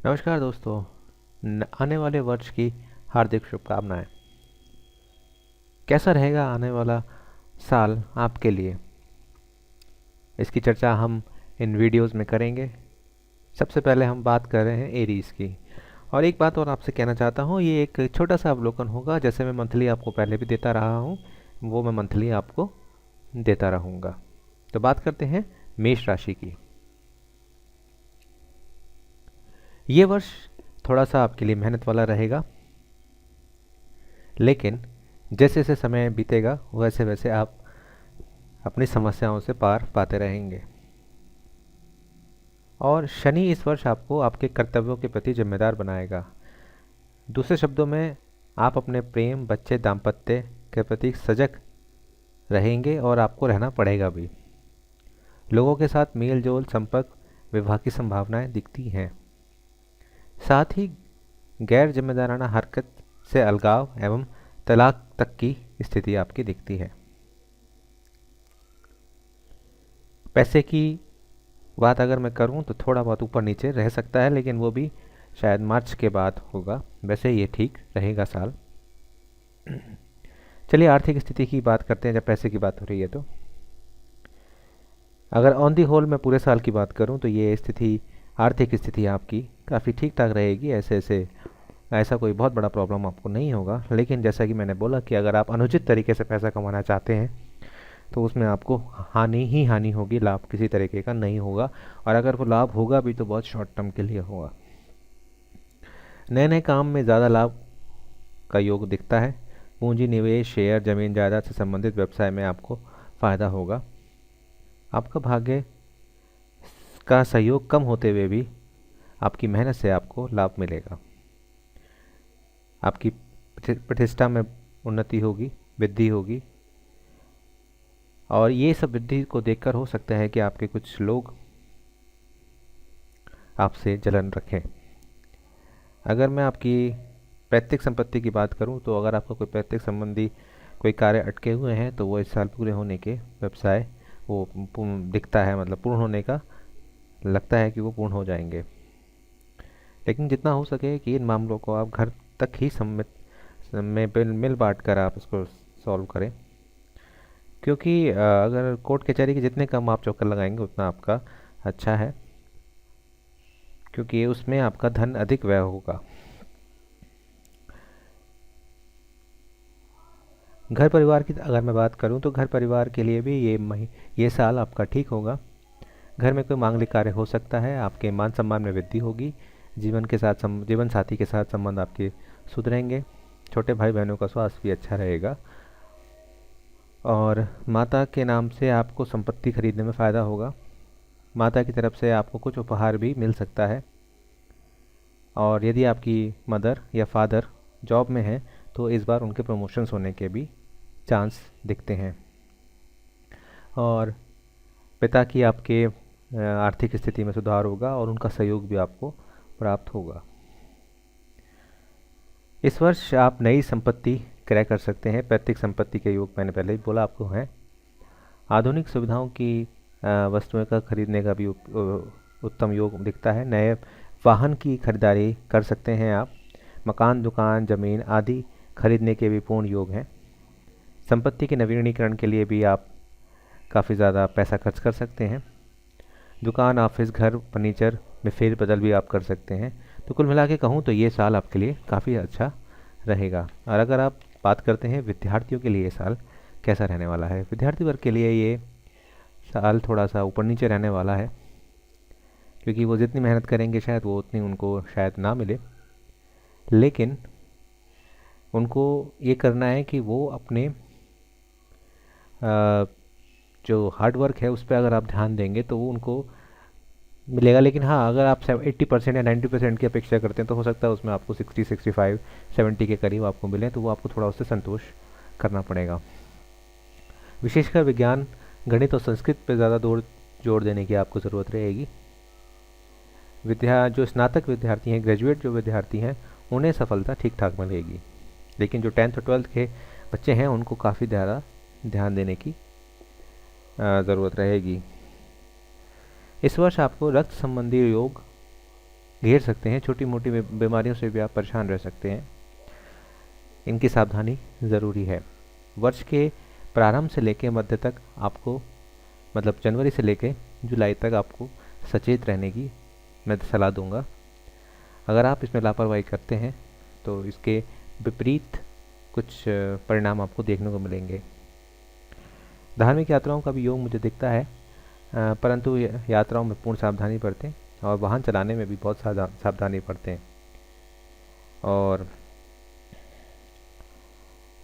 नमस्कार दोस्तों। आने वाले वर्ष की हार्दिक शुभकामनाएं। कैसा रहेगा आने वाला साल आपके लिए, इसकी चर्चा हम इन वीडियोस में करेंगे। सबसे पहले हम बात कर रहे हैं एरीज की। और एक बात और आपसे कहना चाहता हूँ, ये एक छोटा सा अवलोकन होगा। जैसे मैं मंथली आपको पहले भी देता रहा हूँ, वो मैं मंथली आपको देता रहूँगा। तो बात करते हैं मेष राशि की। ये वर्ष थोड़ा सा आपके लिए मेहनत वाला रहेगा, लेकिन जैसे जैसे समय बीतेगा वैसे वैसे आप अपनी समस्याओं से पार पाते रहेंगे। और शनि इस वर्ष आपको आपके कर्तव्यों के प्रति जिम्मेदार बनाएगा। दूसरे शब्दों में, आप अपने प्रेम, बच्चे, दाम्पत्य के प्रति सजग रहेंगे और आपको रहना पड़ेगा भी। लोगों के साथ मेल जोल, संपर्क, विवाह की संभावनाएं दिखती हैं। साथ ही गैर जिम्मेदाराना हरकत से अलगाव एवं तलाक तक की स्थिति आपकी दिखती है। पैसे की बात अगर मैं करूं तो थोड़ा बहुत ऊपर नीचे रह सकता है, लेकिन वो भी शायद मार्च के बाद होगा। वैसे ये ठीक रहेगा साल। चलिए आर्थिक स्थिति की बात करते हैं, जब पैसे की बात हो रही है तो। अगर ऑन दी होल मैं पूरे साल की बात करूं तो ये स्थिति, आर्थिक स्थिति आपकी काफ़ी ठीक ठाक रहेगी। ऐसा कोई बहुत बड़ा प्रॉब्लम आपको नहीं होगा। लेकिन जैसा कि मैंने बोला कि अगर आप अनुचित तरीके से पैसा कमाना चाहते हैं तो उसमें आपको हानि ही हानि होगी, लाभ किसी तरीके का नहीं होगा। और अगर वो लाभ होगा भी तो बहुत शॉर्ट टर्म के लिए होगा। नए नए काम में ज़्यादा लाभ का योग दिखता है। पूंजी निवेश, शेयर, जमीन जायदाद से संबंधित व्यवसाय में आपको फायदा होगा। आपका भाग्य का सहयोग कम होते हुए भी आपकी मेहनत से आपको लाभ मिलेगा। आपकी प्रतिष्ठा में उन्नति होगी, वृद्धि होगी। और ये सब वृद्धि को देखकर हो सकता है कि आपके कुछ लोग आपसे जलन रखें। अगर मैं आपकी पैतृक संपत्ति की बात करूं तो अगर आपका कोई पैतृक संबंधी कोई कार्य अटके हुए हैं तो वो इस साल पूरे होने के व्यवसाय वो दिखता है, मतलब पूर्ण होने का लगता है कि वो पूर्ण हो जाएंगे। लेकिन जितना हो सके कि इन मामलों को आप घर तक ही सम्मित में मिल बांट कर आप इसको सॉल्व करें। क्योंकि अगर कोर्ट कचहरी के जितने कम आप चक्कर लगाएंगे उतना आपका अच्छा है, क्योंकि उसमें आपका धन अधिक व्यय होगा। घर परिवार की अगर मैं बात करूं तो घर परिवार के लिए भी ये साल आपका ठीक होगा। घर में कोई मांगलिक कार्य हो सकता है, आपके मान सम्मान में वृद्धि होगी। जीवन साथी के साथ संबंध आपके सुधरेंगे। छोटे भाई बहनों का स्वास्थ्य भी अच्छा रहेगा। और माता के नाम से आपको संपत्ति खरीदने में फ़ायदा होगा। माता की तरफ से आपको कुछ उपहार भी मिल सकता है। और यदि आपकी मदर या फादर जॉब में है तो इस बार उनके प्रमोशंस होने के भी चांस दिखते हैं। और पिता की आपके आर्थिक स्थिति में सुधार होगा और उनका सहयोग भी आपको प्राप्त होगा। इस वर्ष आप नई संपत्ति क्रय कर सकते हैं। पैतृक संपत्ति के योग मैंने पहले ही बोला आपको हैं। आधुनिक सुविधाओं की वस्तुएं का खरीदने का भी उत्तम योग दिखता है। नए वाहन की खरीदारी कर सकते हैं आप। मकान, दुकान, जमीन आदि खरीदने के भी पूर्ण योग हैं। संपत्ति के नवीनीकरण के लिए भी आप काफ़ी ज़्यादा पैसा खर्च कर सकते हैं। दुकान, ऑफिस, घर, फर्नीचर में फेर बदल भी आप कर सकते हैं। तो कुल मिला के कहूँ तो ये साल आपके लिए काफ़ी अच्छा रहेगा। और अगर आप बात करते हैं विद्यार्थियों के लिए ये साल कैसा रहने वाला है, विद्यार्थी वर्ग के लिए ये साल थोड़ा सा ऊपर नीचे रहने वाला है। क्योंकि वो जितनी मेहनत करेंगे शायद वो उतनी उनको शायद ना मिले। लेकिन उनको ये करना है कि वो अपने जो हार्ड वर्क है उस पर अगर आप ध्यान देंगे तो वो उनको मिलेगा। लेकिन हाँ, अगर आप 80% या 90% की अपेक्षा करते हैं तो हो सकता है उसमें आपको 60, 65, 70 के करीब आपको मिले, तो वो आपको थोड़ा उससे संतोष करना पड़ेगा। विशेषकर विज्ञान, गणित और संस्कृत पर ज़्यादा जोर देने की आपको ज़रूरत रहेगी। जो स्नातक विद्यार्थी हैं, ग्रेजुएट जो विद्यार्थी हैं, उन्हें सफलता ठीक ठाक मिलेगी। लेकिन जो 10th और 12th के बच्चे हैं उनको काफ़ी ज़्यादा ध्यान देने की ज़रूरत रहेगी। इस वर्ष आपको रक्त संबंधी रोग घेर सकते हैं। छोटी मोटी बीमारियों से भी आप परेशान रह सकते हैं। इनकी सावधानी ज़रूरी है। वर्ष के प्रारंभ से लेकर मध्य तक आपको, मतलब जनवरी से लेकर जुलाई तक आपको सचेत रहने की मैं सलाह दूंगा। अगर आप इसमें लापरवाही करते हैं तो इसके विपरीत कुछ परिणाम आपको देखने को मिलेंगे। धार्मिक यात्राओं का भी योग मुझे दिखता है, परंतु यात्राओं में पूर्ण सावधानी बरतें और वाहन चलाने में भी बहुत सावधानी बरतें। और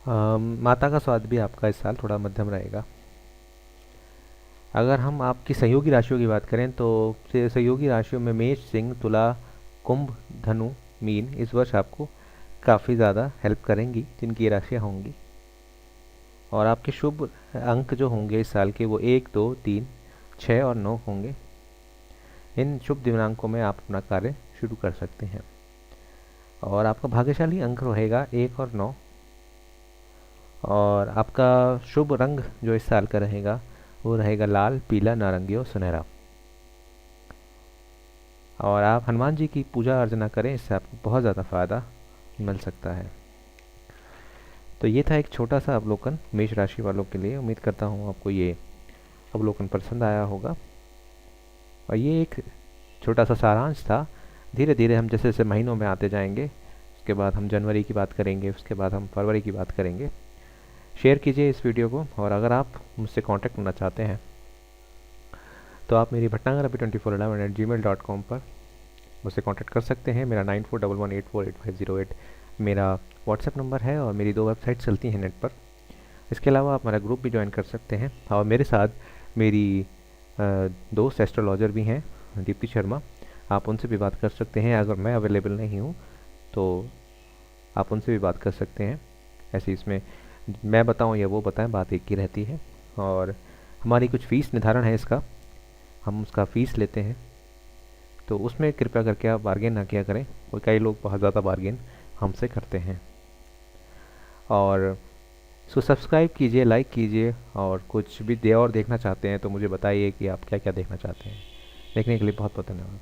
माता का स्वास्थ्य भी आपका इस साल थोड़ा मध्यम रहेगा। अगर हम आपकी सहयोगी राशियों की बात करें तो सहयोगी राशियों में मेष, सिंह, तुला, कुंभ, धनु, मीन इस वर्ष आपको काफ़ी ज़्यादा हेल्प करेंगी, जिनकी ये राशियाँ होंगी। और आपके शुभ अंक जो होंगे इस साल के वो 1, 2, 3, 6 और 9 होंगे। इन शुभ दिनांकों में आप अपना कार्य शुरू कर सकते हैं। और आपका भाग्यशाली अंक रहेगा 1 और 9। और आपका शुभ रंग जो इस साल का रहेगा वो रहेगा लाल, पीला, नारंगी और सुनहरा। और आप हनुमान जी की पूजा अर्चना करें, इससे आपको बहुत ज़्यादा फ़ायदा मिल सकता है। तो ये था एक छोटा सा अवलोकन मेष राशि वालों के लिए। उम्मीद करता हूँ आपको ये अवलोकन पसंद आया होगा। और ये एक छोटा सा सारांश था। धीरे धीरे हम जैसे जैसे महीनों में आते जाएंगे, उसके बाद हम जनवरी की बात करेंगे, उसके बाद हम फरवरी की बात करेंगे। शेयर कीजिए इस वीडियो को। और अगर आप मुझसे कांटेक्ट करना चाहते हैं तो आप मेरी bhatnagar2411@gmail.com पर मुझसे कांटेक्ट कर सकते हैं। मेरा 9411848508 मेरा व्हाट्सएप नंबर है और मेरी 2 वेबसाइट चलती हैं नेट पर। इसके अलावा आप हमारा ग्रुप भी ज्वाइन कर सकते हैं। और मेरे साथ मेरी दोस्त एस्ट्रोलॉजर भी हैं, दीप्ति शर्मा। आप उनसे भी बात कर सकते हैं। अगर मैं अवेलेबल नहीं हूँ तो आप उनसे भी बात कर सकते हैं। ऐसे इसमें मैं बताऊँ या वो बताएं, बात एक ही रहती है। और हमारी कुछ फ़ीस निर्धारण है इसका, हम उसका फ़ीस लेते हैं, तो उसमें कृपया करके आप बार्गेन ना किया करें। और कई लोग बहुत ज़्यादा बार्गेन हमसे करते हैं। और इसको सब्सक्राइब कीजिए, लाइक कीजिए। और कुछ भी और देखना चाहते हैं तो मुझे बताइए कि आप क्या क्या देखना चाहते हैं। देखने के लिए बहुत बहुत धन्यवाद।